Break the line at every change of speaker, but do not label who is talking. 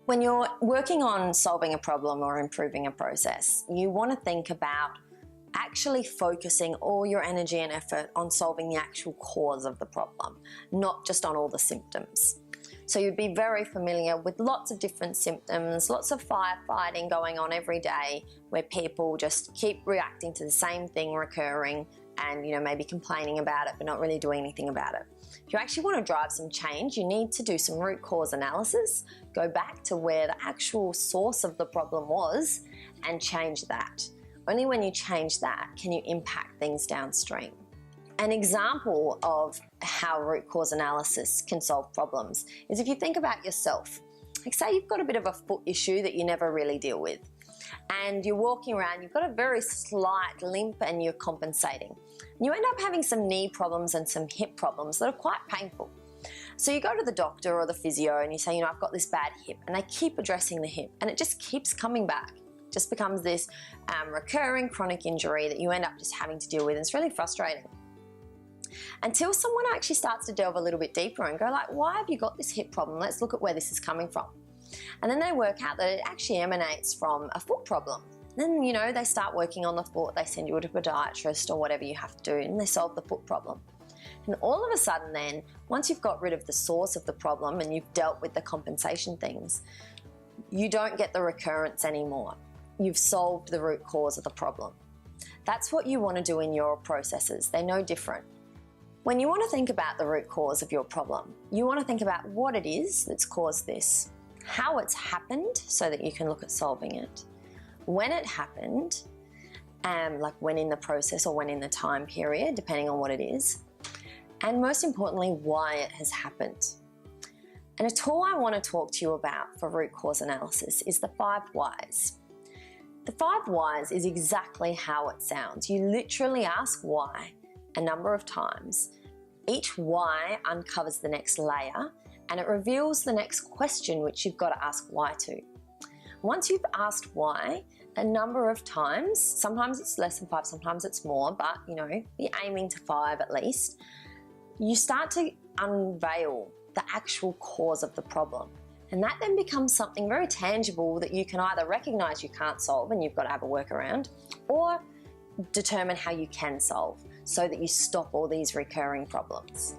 When you're working on solving a problem or improving a process, you want to think about actually focusing all your energy and effort on solving the actual cause of the problem, not just on all the symptoms. So you'd be very familiar with lots of different symptoms, lots of firefighting going on every day where people just keep reacting to the same thing recurring and maybe complaining about it but not really doing anything about it. If you actually want to drive some change, you need to do some root cause analysis, go back to where the actual source of the problem was and change that. Only when you change that can you impact things downstream. An example of how root cause analysis can solve problems is if you think about yourself. Like say you've got a bit of a foot issue that you never really deal with, and you're walking around, you've got a very slight limp and you're compensating. You end up having some knee problems and some hip problems that are quite painful. So you go to the doctor or the physio and you say, I've got this bad hip, and they keep addressing the hip and it just keeps coming back. It just becomes this recurring chronic injury that you end up just having to deal with, and it's really frustrating. Until someone actually starts to delve a little bit deeper and go like, why have you got this hip problem? Let's look at where this is coming from. And then they work out that it actually emanates from a foot problem. Then, they start working on the foot, they send you to a podiatrist or whatever you have to do, and they solve the foot problem. And all of a sudden then, once you've got rid of the source of the problem and you've dealt with the compensation things, you don't get the recurrence anymore. You've solved the root cause of the problem. That's what you want to do in your processes. They're no different. When you want to think about the root cause of your problem, you want to think about what it is that's caused this, how it's happened so that you can look at solving it, when it happened, like when in the process or when in the time period, depending on what it is, and most importantly, why it has happened. And a tool I want to talk to you about for root cause analysis is the 5 whys. The 5 whys is exactly how it sounds. You literally ask why a number of times. Each why uncovers the next layer and it reveals the next question which you've got to ask why to. Once you've asked why a number of times, sometimes it's less than 5, sometimes it's more, but be aiming to 5 at least, you start to unveil the actual cause of the problem. And that then becomes something very tangible that you can either recognize you can't solve and you've got to have a workaround, or determine how you can solve so that you stop all these recurring problems.